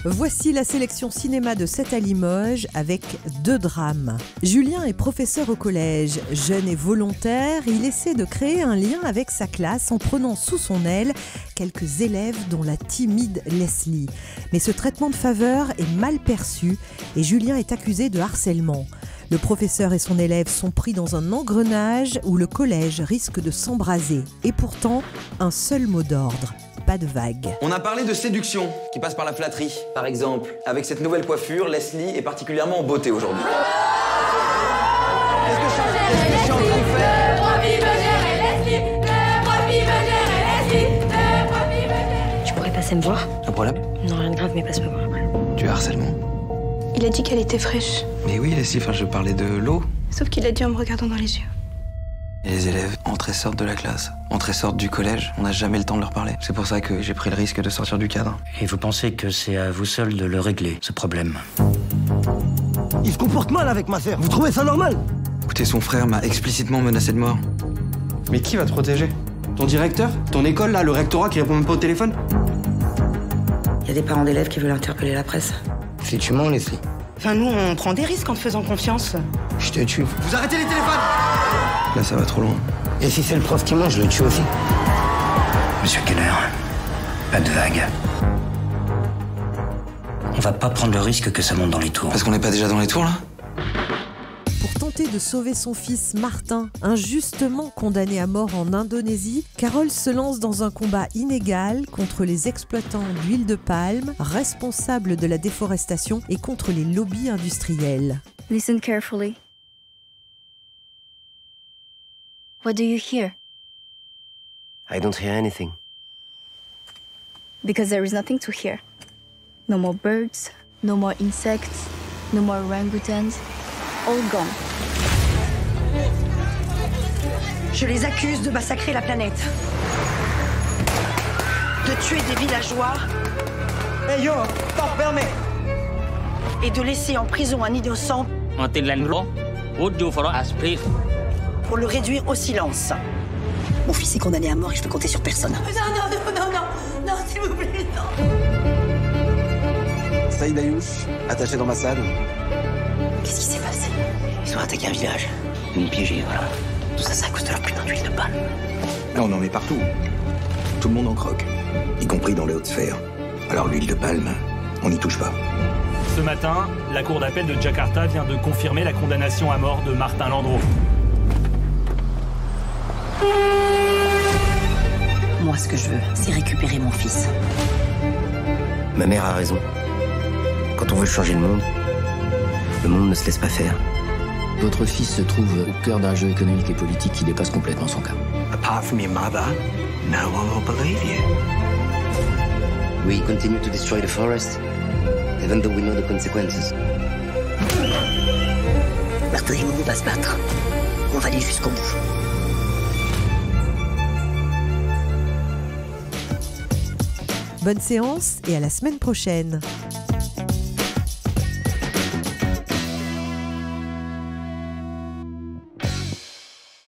Voici la sélection cinéma de 7 à Limoges avec 2 drames. Julien est professeur au collège. Jeune et volontaire, il essaie de créer un lien avec sa classe en prenant sous son aile quelques élèves dont la timide Leslie. Mais ce traitement de faveur est mal perçu et Julien est accusé de harcèlement. Le professeur et son élève sont pris dans un engrenage où le collège risque de s'embraser. Et pourtant, un seul mot d'ordre. Pas de vague. On a parlé de séduction, qui passe par la flatterie. Par exemple, avec cette nouvelle coiffure, Leslie est particulièrement en beauté aujourd'hui. Qu'est-ce que je suis en train de faire? Tu pourrais passer me voir? Un problème? Non, rien de grave, mais passe me voir. Du harcèlement. Il a dit qu'elle était fraîche. Mais oui, Leslie, je parlais de l'eau. Sauf qu'il a dit en me regardant dans les yeux. Et les élèves entrent et sortent de la classe, entrent et sortent du collège. On n'a jamais le temps de leur parler. C'est pour ça que j'ai pris le risque de sortir du cadre. Et vous pensez que c'est à vous seul de le régler, ce problème? Il se comporte mal avec ma sœur. Vous trouvez ça normal? Écoutez, son frère m'a explicitement menacé de mort. Mais qui va te protéger? Ton directeur? Ton école, là, le rectorat qui répond même pas au téléphone? Il y a des parents d'élèves qui veulent interpeller la presse. Si tu mens, Leslie, Enfin, nous, on prend des risques en te faisant confiance. je te tue. Vous arrêtez les téléphones! Là, ça va trop loin. Et si c'est le prof qui ment, je le tue aussi. Monsieur Keller, pas de vague. On va pas prendre le risque que ça monte dans les tours. Parce qu'on n'est pas déjà dans les tours, là? Pour tenter de sauver son fils Martin, injustement condamné à mort en Indonésie, Carole se lance dans un combat inégal contre les exploitants d'huile de palme, responsables de la déforestation, et contre les lobbies industriels. Listen carefully. What do you hear? I don't hear anything. Because there is nothing to hear. No more birds, no more insects, no more orangutans. All gone. Je les accuse de massacrer la planète. De tuer des villageois. Hey yo, stop, fermez! Et de laisser en prison un innocent pour le réduire au silence. Mon fils est condamné à mort et je peux compter sur personne. Non, s'il vous plaît, non. Saïd Ayouch, attaché d'ambassade. Qu'est-ce qui s'est passé? Ils ont attaqué un village. Ils m'ont piégé, voilà. Tout ça, c'est à cause de leur putain d'huile de palme. Là, on en met partout. Tout le monde en croque, y compris dans les hautes sphères. Alors l'huile de palme, on n'y touche pas. Ce matin, la cour d'appel de Jakarta vient de confirmer la condamnation à mort de Martin Landreau. Moi, ce que je veux, c'est récupérer mon fils. Ma mère a raison. Quand on veut changer le monde ne se laisse pas faire. Votre fils se trouve au cœur d'un jeu économique et politique qui dépasse complètement son cas. Apart from your mother, no one will believe you. We continue to destroy the forest, even though we know the consequences. Martin et Momo va se battre. On va aller jusqu'au bout. Bonne séance et à la semaine prochaine.